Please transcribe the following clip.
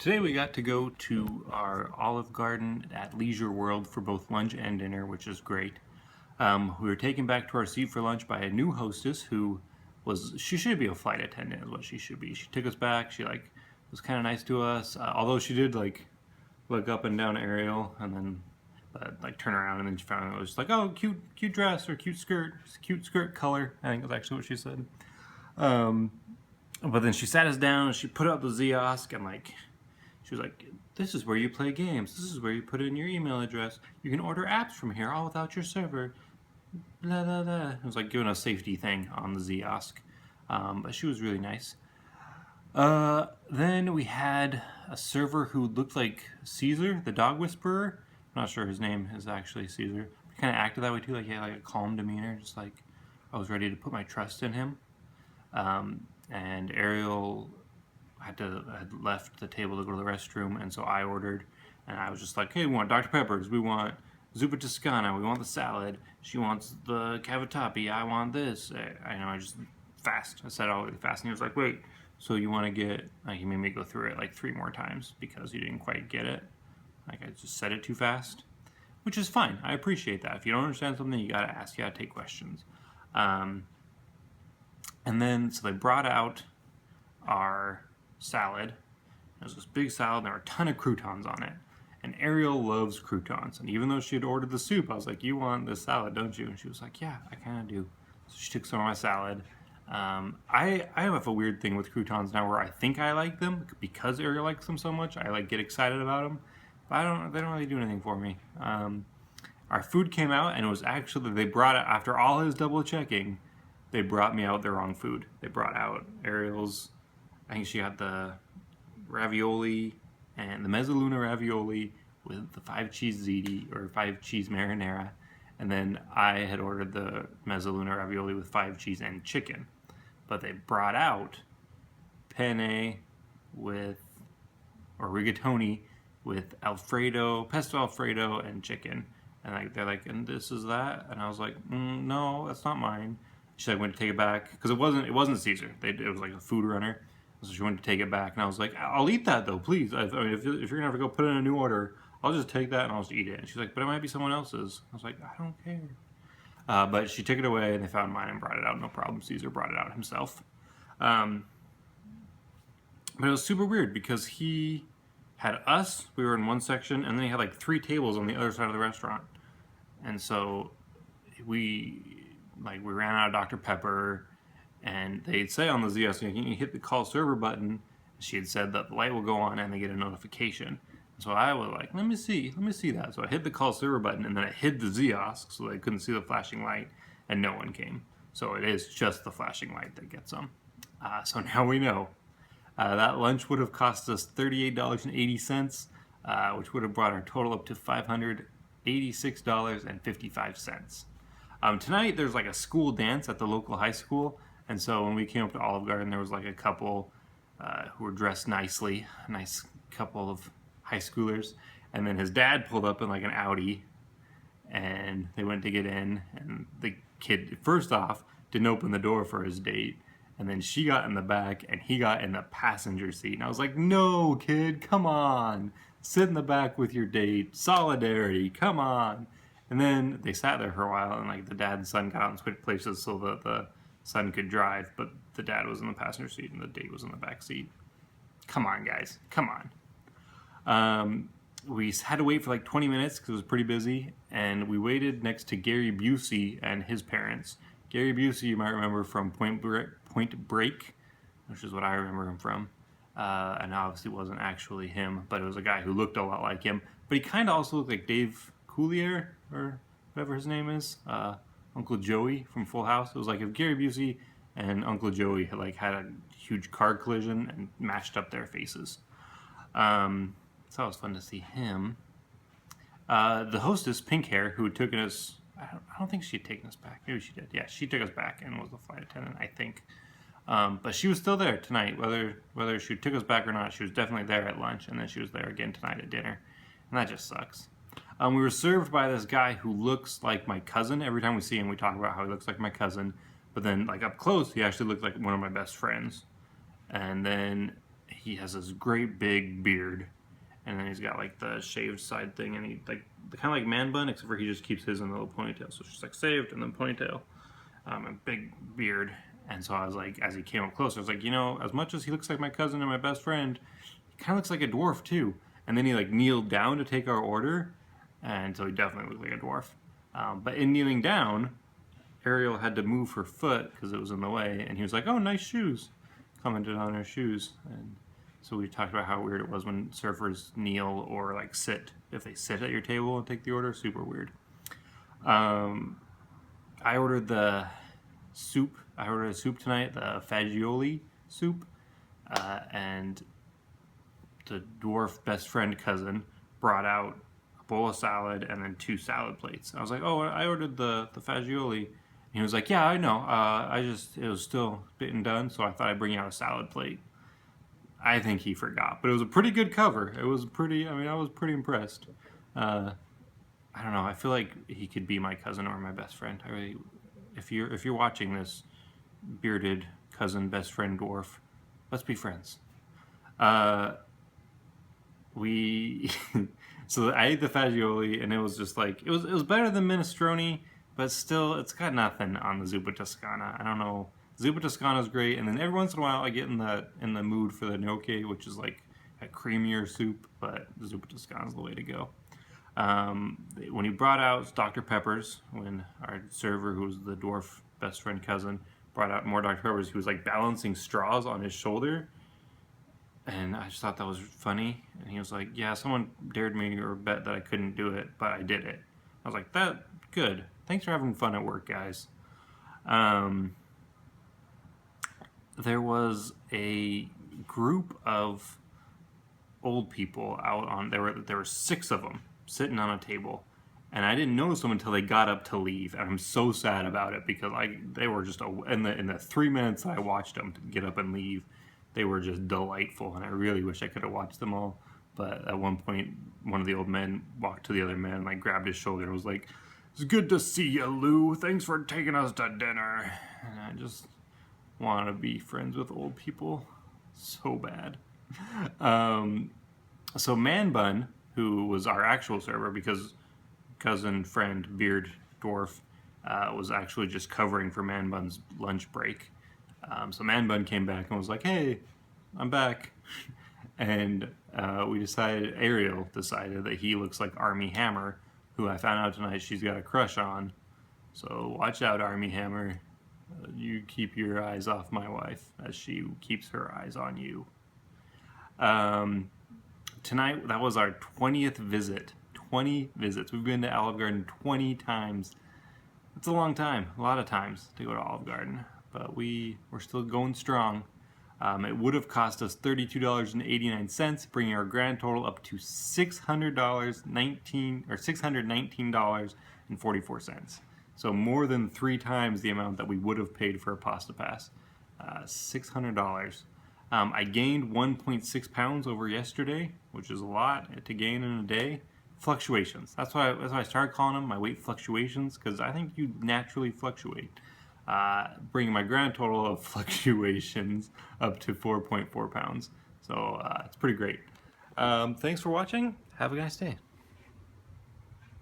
Today we got to go to our Olive Garden at Leisure World for both lunch and dinner, which is great. We were taken back to our seat for lunch by a new hostess who she should be a flight attendant is what she should be. She took us back. She was kind of nice to us, although she did look up and down Ariel and then turn around, and then she found it was just like, oh, cute dress or cute skirt color. I think that's actually what she said. But then she sat us down and she put out the Ziosk and she was like, this is where you play games. This is where you put in your email address. You can order apps from here all without your server. Blah, blah, blah. It was like giving a safety thing on the Ziosk. But she was really nice. Then we had a server who looked like Caesar, the dog whisperer. I'm not sure his name is actually Caesar. He kind of acted that way too. He had a calm demeanor, just like I was ready to put my trust in him. And Ariel had left the table to go to the restroom, and so I ordered, and I was just like, hey, we want Dr. Peppers, we want zuppa toscana, we want the salad, she wants the cavatappi, I want this. I just fast. I said all really fast, and he was like, wait, so you want to get, he made me go through it 3 more times because you didn't quite get it. I just said it too fast, which is fine. I appreciate that. If you don't understand something, you gotta ask, you gotta take questions. And then, so they brought out our salad. It was this big salad, and there were a ton of croutons on it. And Ariel loves croutons. And even though she had ordered the soup, I was like, you want this salad, don't you? And she was like, yeah, I kind of do. So she took some of my salad. I have a weird thing with croutons now where I think I like them because Ariel likes them so much. I get excited about them. But they don't really do anything for me. Our food came out, and it was actually, they brought it, after all his double checking, they brought me out the wrong food. They brought out Ariel's, I think she got the ravioli and the mezzaluna ravioli with the 5 cheese ziti or 5 cheese marinara, and then I had ordered the mezzaluna ravioli with 5 cheese and chicken. But they brought out penne with, or rigatoni with pesto Alfredo and chicken. And they're like, and this is that? And I was like, no, that's not mine. She went to take it back because it wasn't Caesar. It was like a food runner, so she went to take it back, and I was like, I'll eat that though, please. I mean, if you're gonna have to go put in a new order, I'll just take that and I'll just eat it. And she's like, but it might be someone else's. I was like, I don't care. But she took it away, and they found mine and brought it out. No problem. Caesar brought it out himself. But it was super weird because he had us. We were in one section, and then he had 3 tables on the other side of the restaurant, and so we ran out of Dr. Pepper, and they'd say on the ZS, you hit the call server button. She had said that the light will go on and they get a notification. And so I was like, let me see that. So I hit the call server button, and then I hid the Ziosk so they couldn't see the flashing light, and no one came. So it is just the flashing light that gets them. So now we know. That lunch would have cost us $38.80, which would have brought our total up to $586.55. Tonight there's a school dance at the local high school, and so when we came up to Olive Garden, there was a couple who were dressed nicely, a nice couple of high schoolers, and then his dad pulled up in an Audi, and they went to get in, and the kid first off didn't open the door for his date, and then she got in the back and he got in the passenger seat, and I was like, no, kid, come on, sit in the back with your date, solidarity, come on. And then they sat there for a while, and the dad and son got out and switched places so that the son could drive, but the dad was in the passenger seat and the date was in the back seat. Come on, guys, come on. We had to wait for 20 minutes because it was pretty busy, and we waited next to Gary Busey and his parents. Gary Busey, you might remember from Point Break, which is what I remember him from. And obviously wasn't actually him, but it was a guy who looked a lot like him. But he kind of also looked like Dave Coulier, or whatever his name is, Uncle Joey from Full House. It was like if Gary Busey and Uncle Joey had a huge car collision and mashed up their faces. So it was fun to see him. The hostess, pink hair, who had taken us, I don't think she had taken us back. Maybe she did. Yeah, she took us back and was the flight attendant, I think. But she was still there tonight, whether she took us back or not. She was definitely there at lunch, and then she was there again tonight at dinner, and that just sucks. We were served by this guy who looks like my cousin. Every time we see him, we talk about how he looks like my cousin, but then up close, he actually looked like one of my best friends. And then he has this great big beard, and then he's got like the shaved side thing, and he like kind of like man bun, except for he just keeps his in a little ponytail. So it's just like saved and then ponytail, and big beard. And so I was like, as he came up closer, I was like, you know, as much as he looks like my cousin and my best friend, he kind of looks like a dwarf too. And then he like kneeled down to take our order, and so he definitely looked like a dwarf. But in kneeling down, Ariel had to move her foot because it was in the way, and he was like, "Oh, nice shoes," commented on her shoes. And so we talked about how weird it was when servers kneel or like sit. If they sit at your table and take the order, super weird. I ordered the soup. I ordered a soup tonight, the fagioli soup, and the dwarf best friend cousin brought out a bowl of salad and then 2 salad plates. I was like, "Oh, I ordered the fagioli." And he was like, "Yeah, I know. It was still getting done, so I thought I'd bring you out a salad plate." I think he forgot, but it was a pretty good cover. It was pretty. I mean, I was pretty impressed. I don't know. I feel like he could be my cousin or my best friend. I really, if you're watching this, bearded cousin, best friend, dwarf, let's be friends. We so I ate the fagioli, and it was just like it was better than minestrone, but still it's got nothing on the zuppa toscana. I don't know. Zuppa toscana is great, and then every once in a while I get in the mood for the gnocchi, which is like a creamier soup, but the zuppa toscana is the way to go. When he brought out Dr. Peppers, when our server, who was the dwarf best friend cousin, brought out more Dr. Peppers, he was like balancing straws on his shoulder. And I just thought that was funny. And he was like, "Yeah, someone dared me or bet that I couldn't do it, but I did it." I was like, "That good. Thanks for having fun at work, guys." There was a group of old people out on. There were 6 of them sitting on a table, and I didn't notice them until they got up to leave. And I'm so sad about it because they were just in the 3 minutes I watched them get up and leave. They were just delightful, and I really wish I could have watched them all. But at one point, one of the old men walked to the other man and like grabbed his shoulder and was like, "It's good to see you, Lou. Thanks for taking us to dinner." And I just want to be friends with old people so bad. So Man Bun, who was our actual server, because cousin, friend, beard, dwarf, was actually just covering for Man Bun's lunch break. So Man Bun came back and was like, "Hey, I'm back." And Ariel decided that he looks like Armie Hammer, who I found out tonight she's got a crush on. So watch out, Armie Hammer. You keep your eyes off my wife as she keeps her eyes on you. Tonight, that was our 20th visit. 20 visits. We've been to Olive Garden 20 times. It's a long time, a lot of times to go to Olive Garden, but we're still going strong. It would have cost us $32.89, bringing our grand total up to $619.44. So more than 3 times the amount that we would have paid for a pasta pass. $600. I gained 1.6 pounds over yesterday, which is a lot to gain in a day. Fluctuations. That's why I started calling them my weight fluctuations, because I think you naturally fluctuate. Bringing my grand total of fluctuations up to 4.4 pounds. So it's pretty great. Thanks for watching. Have a nice day.